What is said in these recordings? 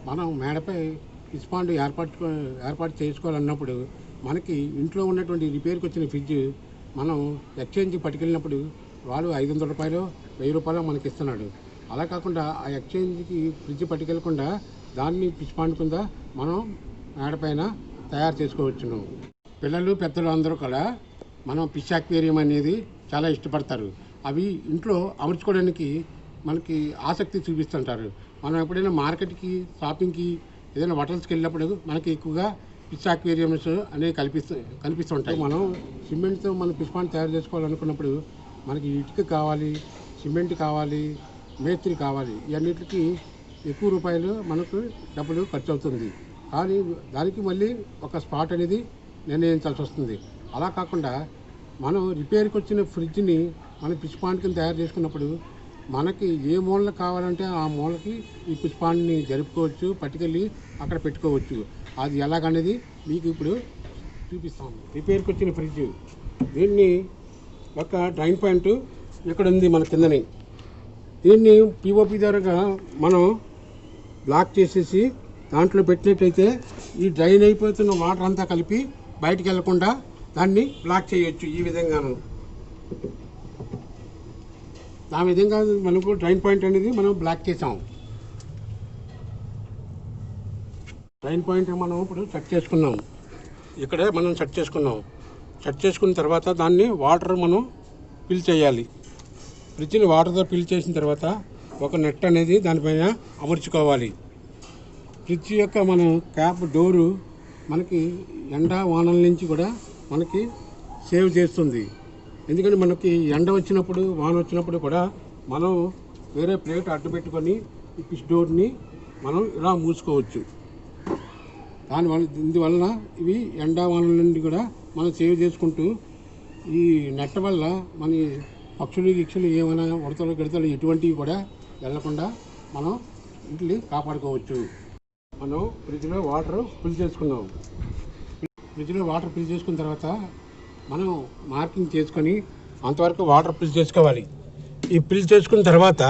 మనం మేడపై fish pond ఏర్పాటు చేసుకోవాలన్నప్పుడు మనకి ఇంట్లో ఉన్నటువంటి రిపేర్కి వచ్చిన ఫ్రిడ్జ్ మనం ఎక్స్చేంజ్కి పట్టుకెళ్ళినప్పుడు వాళ్ళు రూ. 500 1000 మనకి ఇస్తున్నాడు. అలా కాకుండా ఆ ఎక్స్చేంజ్కి ఫ్రిడ్జ్ పట్టుకెళ్ళకుండా దాన్ని ఫిష్ పాండ్ కింద మనం మేడపైన తయారు చేసుకోవచ్చును. పిల్లలు పెద్దలు అందరూ కూడా మనం ఫిష్ అక్వేరియం అనేది చాలా ఇష్టపడతారు. అవి ఇంట్లో అమర్చుకోవడానికి మనకి ఆసక్తి చూపిస్తుంటారు. మనం ఎప్పుడైనా మార్కెట్కి షాపింగ్కి ఏదైనా హోటల్స్కి వెళ్ళినప్పుడు మనకి ఎక్కువగా ఫిష్ అక్వేరియంస్ అనేవి కనిపిస్తుంటాయి. మనం సిమెంట్తో మనం ఫిష్ పాండ్ తయారు చేసుకోవాలనుకున్నప్పుడు మనకి ఇటుక కావాలి, సిమెంట్ కావాలి, మేస్త్రి కావాలి. ఇవన్నిటికి ఎక్కువ రూపాయలు మనకు డబ్బులు ఖర్చు అవుతుంది. కానీ దానికి మళ్ళీ ఒక స్పాట్ అనేది నిర్ణయించాల్సి వస్తుంది. అలా కాకుండా మనం రిపేర్కి వచ్చిన ఫ్రిడ్జ్ని మనం ఫిష్ పాండ్ కింద తయారు చేసుకున్నప్పుడు మనకి ఏ మూల కావాలంటే ఆ మూలకి ఈ ఫిష్ పాండ్ని జరుపుకోవచ్చు, పట్టుకెళ్ళి అక్కడ పెట్టుకోవచ్చు. అది ఎలాగనేది మీకు ఇప్పుడు చూపిస్తాము. రిపేర్కి వచ్చిన ఫ్రిడ్జ్ దీన్ని ఒక డ్రైన్ పాయింట్ ఇక్కడ ఉంది మన కిందని. దీన్ని పిఓపి ద్వారా మనం బ్లాక్ చేసేసి దాంట్లో పెట్టినట్టయితే ఈ డ్రైన్ అయిపోతున్న వాటర్ అంతా కలిపి బయటికి వెళ్లకుండా దాన్ని బ్లాక్ చేయొచ్చు. ఈ విధంగాను ఆ విధంగా మనకు డ్రైన్ పాయింట్ అనేది మనం బ్లాక్ చేసాం. డ్రైన్ పాయింట్ మనం ఇప్పుడు సెట్ చేసుకున్నాం. ఇక్కడే మనం సెట్ చేసుకున్న తర్వాత దాన్ని వాటర్ మనం ఫిల్ చేయాలి. ఫ్రిడ్జ్ని వాటర్తో ఫిల్ చేసిన తర్వాత ఒక నెట్ అనేది దానిపైన అమర్చుకోవాలి. ఫ్రిడ్జ్ యొక్క మన క్యాప్ డోరు మనకి ఎండ వానల నుంచి కూడా మనకి సేవ్ చేస్తుంది. ఎందుకంటే మనకి ఎండ వచ్చినప్పుడు వాన వచ్చినప్పుడు కూడా మనం వేరే ప్లేట్ అడ్డు పెట్టుకొని ఈ ఫిష్ డోర్ని మనం ఇలా మూసుకోవచ్చు. ఇందువలన ఇవి ఎండ వానల నుండి కూడా మనం సేవ్ చేసుకుంటూ ఈ నెట్ వల్ల మన పక్షులు ఏమైనా ఉడతలు గడతలు ఎటువంటివి కూడా వెళ్లకుండా మనం ఇంటిని కాపాడుకోవచ్చు. మనం ఫ్రిడ్జ్లో వాటర్ ఫిల్ చేసుకున్నాం. ఫ్రిడ్జ్లో వాటర్ ఫిల్ చేసుకున్న తర్వాత మనం మార్కింగ్ చేసుకొని అంతవరకు వాటర్ ఫిల్ చేసుకోవాలి. ఈ ఫిల్ చేసుకున్న తర్వాత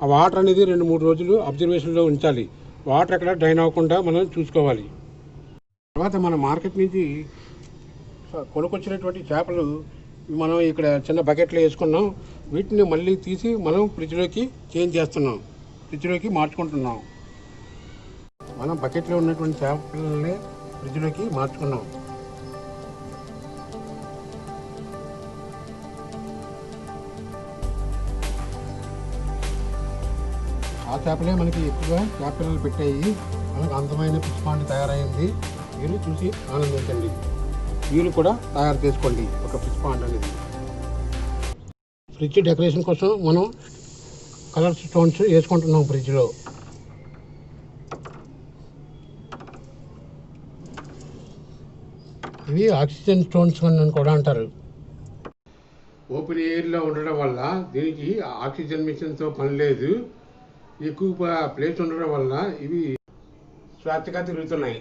ఆ వాటర్ అనేది 2-3 రోజులు అబ్జర్వేషన్లో ఉంచాలి. వాటర్ ఎక్కడ డ్రైన్ అవ్వకుండా మనం చూసుకోవాలి. తర్వాత మన మార్కెట్ నుంచి కొనుక్కొచ్చినటువంటి చేపలు మనం ఇక్కడ చిన్న బకెట్లో వేసుకున్నాం. వీటిని మళ్ళీ తీసి మనం ఫ్రిడ్జ్లోకి ఫ్రిడ్జ్లోకి మార్చుకుంటున్నాం. మనం బకెట్లో ఉన్నటువంటి చేపలని ఫ్రిడ్జ్లోకి మార్చుకున్నాం. ఆ చేపలే మనకి ఎక్కువగా చేప పిల్లలు పెట్టాయి. మనకు అందమైన ఫిష్ పాండ్ తయారైంది. మీరు చూసి ఆనందించండి. మీరు కూడా తయారు చేసుకోండి ఒక ఫిష్ పాండ్ అనేది. ఫ్రిడ్జ్ డెకరేషన్ కోసం మనం కలర్ స్టోన్స్ వేసుకుంటున్నాం ఫ్రిడ్జ్లో. ఇవి ఆక్సిజన్ స్టోన్స్ అని కూడా అంటారు. ఓపెన్ ఎయిర్లో ఉండడం వల్ల దీనికి ఆక్సిజన్ మిషన్తో పని లేదు. ఎక్కువ ప్లేస్ ఉండడం వల్ల ఇవి స్వేచ్ఛగా తిరుగుతున్నాయి.